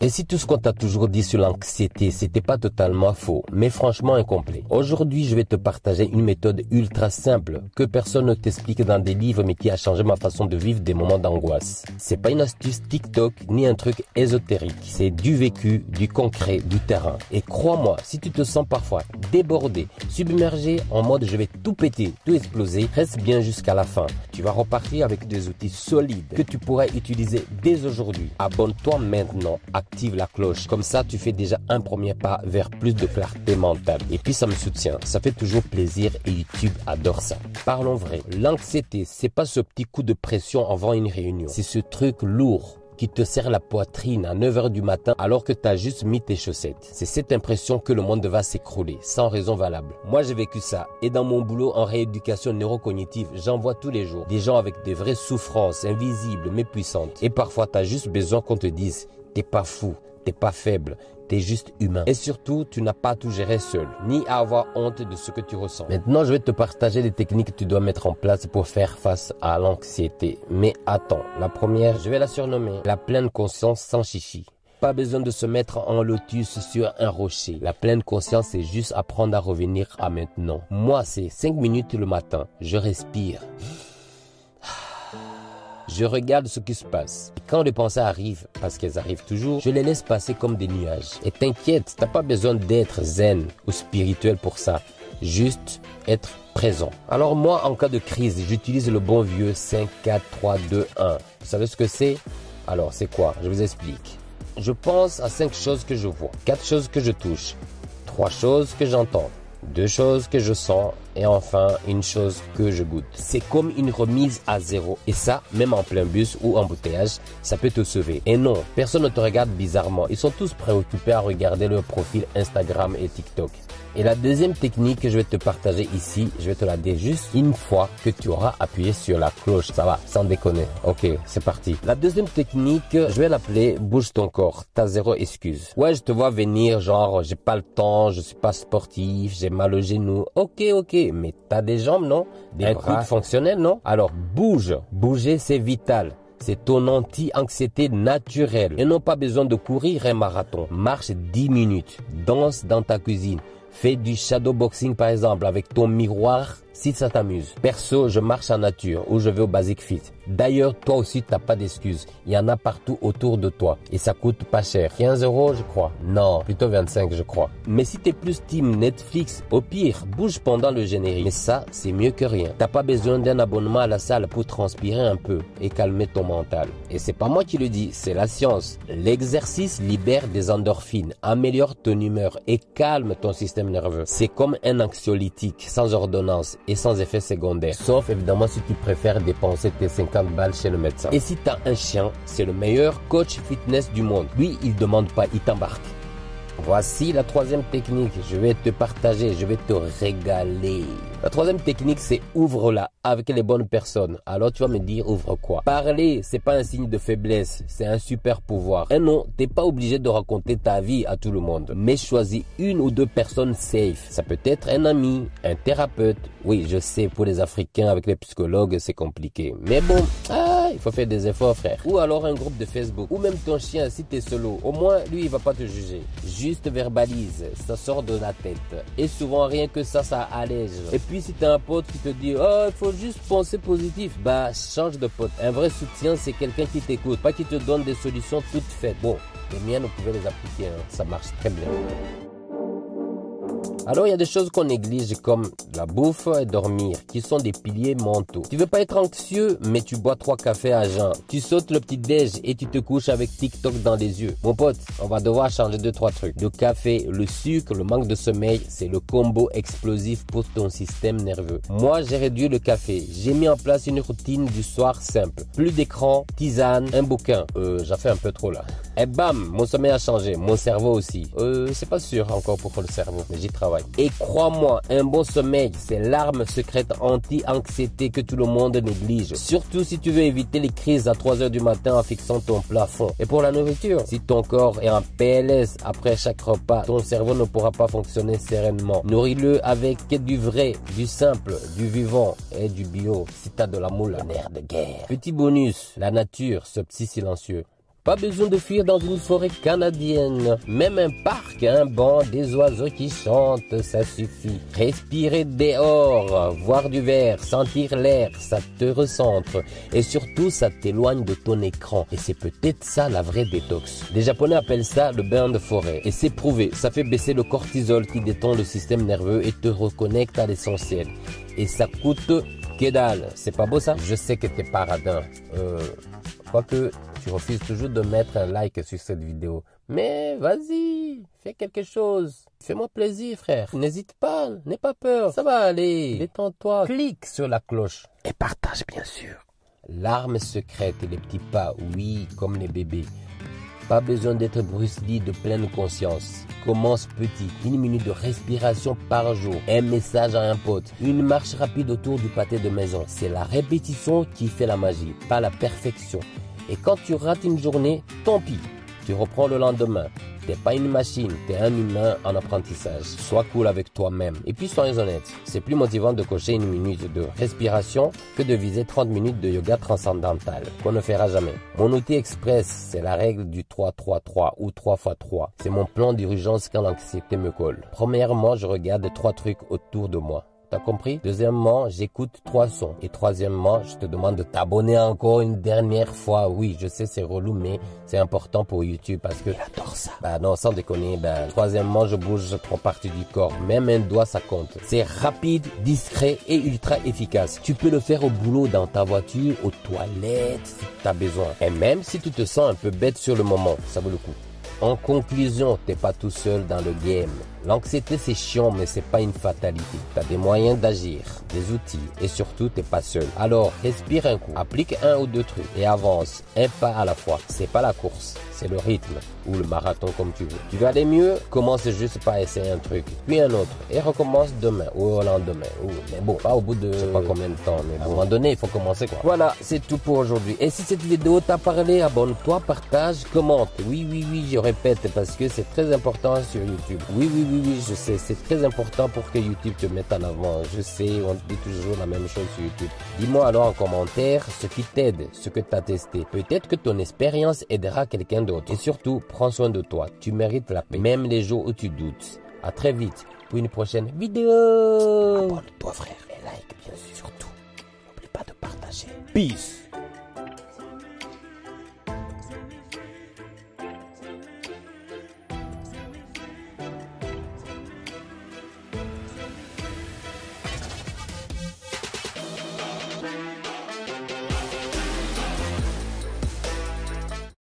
Et si tout ce qu'on t'a toujours dit sur l'anxiété, c'était pas totalement faux, mais franchement incomplet. Aujourd'hui, je vais te partager une méthode ultra simple que personne ne t'explique dans des livres mais qui a changé ma façon de vivre des moments d'angoisse. C'est pas une astuce TikTok ni un truc ésotérique. C'est du vécu, du concret, du terrain. Et crois-moi, si tu te sens parfois débordé, submergé, en mode je vais tout péter, tout exploser, reste bien jusqu'à la fin. Tu vas repartir avec des outils solides que tu pourrais utiliser dès aujourd'hui. Abonne-toi maintenant, active la cloche. Comme ça, tu fais déjà un premier pas vers plus de clarté mentale. Et puis ça me soutient, ça fait toujours plaisir et YouTube adore ça. Parlons vrai, l'anxiété, c'est pas ce petit coup de pression avant une réunion. C'est ce truc lourd qui te serre la poitrine à 9 h du matin alors que tu as juste mis tes chaussettes. C'est cette impression que le monde va s'écrouler, sans raison valable. Moi, j'ai vécu ça. Et dans mon boulot en rééducation neurocognitive, j'en vois tous les jours. Des gens avec des vraies souffrances, invisibles mais puissantes. Et parfois, tu as juste besoin qu'on te dise, t'es pas fou, t'es pas faible. T'es juste humain. Et surtout, tu n'as pas à tout gérer seul, ni à avoir honte de ce que tu ressens. Maintenant, je vais te partager les techniques que tu dois mettre en place pour faire face à l'anxiété. Mais attends, la première, je vais la surnommer la pleine conscience sans chichi. Pas besoin de se mettre en lotus sur un rocher. La pleine conscience, c'est juste apprendre à revenir à maintenant. Moi, c'est 5 minutes le matin. Je respire. Je regarde ce qui se passe. Quand les pensées arrivent, parce qu'elles arrivent toujours, je les laisse passer comme des nuages. Et t'inquiète, t'as pas besoin d'être zen ou spirituel pour ça. Juste être présent. Alors moi, en cas de crise, j'utilise le bon vieux 5, 4, 3, 2, 1. Vous savez ce que c'est? Alors c'est quoi? Je vous explique. Je pense à 5 choses que je vois, 4 choses que je touche, 3 choses que j'entends, 2 choses que je sens et enfin une chose que je goûte. C'est comme une remise à zéro. Et ça, même en plein bus ou embouteillage, ça peut te sauver. Et non, personne ne te regarde bizarrement. Ils sont tous préoccupés à regarder leur profil Instagram et TikTok. Et la deuxième technique que je vais te partager ici, je vais te la dire juste une fois que tu auras appuyé sur la cloche. Ça va, sans déconner. Ok, c'est parti. La deuxième technique, je vais l'appeler bouge ton corps. T'as zéro excuse. Ouais, je te vois venir, genre, j'ai pas le temps, je suis pas sportif, j'ai mal au genou. Ok, mais t'as des jambes, non? Des bras fonctionnels, non? Alors bouge. Bouger, c'est vital. C'est ton anti-anxiété naturelle. Et non pas besoin de courir un marathon. Marche 10 minutes. Danse dans ta cuisine. Fais du shadowboxing par exemple avec ton miroir si ça t'amuse. Perso, je marche en nature ou je vais au Basic Fit. D'ailleurs, toi aussi, t'as pas d'excuses. Il y en a partout autour de toi. Et ça coûte pas cher. 15 € je crois. Non, plutôt 25 je crois. Mais si t'es plus team Netflix, au pire, bouge pendant le générique. Mais ça, c'est mieux que rien. T'as pas besoin d'un abonnement à la salle pour transpirer un peu et calmer ton mental. Et c'est pas moi qui le dis, c'est la science. L'exercice libère des endorphines, améliore ton humeur et calme ton système nerveux. C'est comme un anxiolytique, sans ordonnance et sans effet secondaire. Sauf évidemment si tu préfères dépenser tes 50 balles chez le médecin. Et si tu as un chien, c'est le meilleur coach fitness du monde. Lui, il demande pas, il t'embarque. Voici la troisième technique. Je vais te partager, je vais te régaler. La troisième technique, c'est ouvre-la avec les bonnes personnes. Alors tu vas me dire ouvre quoi? Parler, c'est pas un signe de faiblesse, c'est un super pouvoir. Et non, t'es pas obligé de raconter ta vie à tout le monde. Mais choisis une ou deux personnes safe. Ça peut être un ami, un thérapeute. Oui, je sais, pour les Africains avec les psychologues, c'est compliqué. Mais bon, il faut faire des efforts, frère. Ou alors un groupe de Facebook. Ou même ton chien, si t'es solo. Au moins, lui, il va pas te juger. Juste verbalise, ça sort de la tête. Et souvent, rien que ça allège. Et puis, si t'as un pote qui te dit, oh, il faut juste penser positif, bah, change de pote. Un vrai soutien, c'est quelqu'un qui t'écoute, pas qui te donne des solutions toutes faites. Bon, les miennes, vous pouvez les appliquer, hein. Ça marche très bien. Alors, il y a des choses qu'on néglige comme la bouffe et dormir, qui sont des piliers mentaux. Tu veux pas être anxieux, mais tu bois 3 cafés à jeun. Tu sautes le petit déj et tu te couches avec TikTok dans les yeux. Mon pote, on va devoir changer 2-3 trucs. Le café, le sucre, le manque de sommeil, c'est le combo explosif pour ton système nerveux. Moi, j'ai réduit le café. J'ai mis en place une routine du soir simple. Plus d'écran, tisane, un bouquin. J'en fais un peu trop là. Et bam, mon sommeil a changé. Mon cerveau aussi. C'est pas sûr encore pour le cerveau, mais j'y travaille. Et crois-moi, un bon sommeil, c'est l'arme secrète anti-anxiété que tout le monde néglige. Surtout si tu veux éviter les crises à 3 h du matin en fixant ton plafond. Et pour la nourriture, si ton corps est en PLS après chaque repas, ton cerveau ne pourra pas fonctionner sereinement. Nourris-le avec du vrai, du simple, du vivant et du bio. Si t'as de la moule, nerf de guerre. Petit bonus, la nature, ce psy silencieux. Pas besoin de fuir dans une forêt canadienne. Même un parc, un banc, des oiseaux qui chantent, ça suffit. Respirer dehors, voir du vert, sentir l'air, ça te recentre. Et surtout, ça t'éloigne de ton écran. Et c'est peut-être ça la vraie détox. Les Japonais appellent ça le bain de forêt. Et c'est prouvé, ça fait baisser le cortisol qui détend le système nerveux et te reconnecte à l'essentiel. Et ça coûte que dalle. C'est pas beau ça? Je sais que t'es pas radin. Quoique, tu refuses toujours de mettre un like sur cette vidéo. Mais vas-y, fais quelque chose. Fais-moi plaisir, frère. N'hésite pas, n'aie pas peur. Ça va aller. Détends-toi. Clique sur la cloche. Et partage, bien sûr. L'arme secrète et les petits pas, oui, comme les bébés. Pas besoin d'être Bruce Lee de pleine conscience. Commence petit, 1 minute de respiration par jour, un message à un pote, une marche rapide autour du pâté de maison. C'est la répétition qui fait la magie, pas la perfection. Et quand tu rates une journée, tant pis, tu reprends le lendemain. T'es pas une machine, t'es un humain en apprentissage. Sois cool avec toi-même. Et puis soyons honnêtes, c'est plus motivant de cocher 1 minute de respiration que de viser 30 minutes de yoga transcendantal, qu'on ne fera jamais. Mon outil express, c'est la règle du 3-3-3 ou 3x3. C'est mon plan d'urgence quand l'anxiété me colle. Premièrement, je regarde 3 trucs autour de moi. T'as compris? Deuxièmement, j'écoute 3 sons. Et troisièmement, je te demande de t'abonner encore une dernière fois. Oui, je sais, c'est relou, mais c'est important pour YouTube parce que... Il adore ça. Bah non, sans déconner. Troisièmement, je bouge 3 parties du corps. Même un doigt, ça compte. C'est rapide, discret et ultra efficace. Tu peux le faire au boulot, dans ta voiture, aux toilettes, si t'as besoin. Et même si tu te sens un peu bête sur le moment, ça vaut le coup. En conclusion, t'es pas tout seul dans le game. L'anxiété c'est chiant mais c'est pas une fatalité. T'as des moyens d'agir, des outils et surtout t'es pas seul. Alors respire un coup, applique 1 ou 2 trucs et avance un pas à la fois. C'est pas la course, c'est le rythme ou le marathon comme tu veux. Tu veux aller mieux, commence juste par essayer un truc, puis un autre et recommence demain ou au lendemain. Mais bon, pas au bout de je sais pas combien de temps, mais bon, à un moment donné il faut commencer quoi. Voilà, c'est tout pour aujourd'hui. Et si cette vidéo t'a parlé, abonne-toi, partage, commente. Oui, je répète parce que c'est très important sur YouTube. Oui, je sais, c'est très important pour que YouTube te mette en avant. Je sais, on dit toujours la même chose sur YouTube. Dis-moi alors en commentaire ce qui t'aide, ce que tu as testé. Peut-être que ton expérience aidera quelqu'un d'autre. Et surtout, prends soin de toi. Tu mérites la paix, même les jours où tu doutes. À très vite pour une prochaine vidéo. Abonne-toi frère et like bien sûr. Surtout, n'oublie pas de partager. Peace.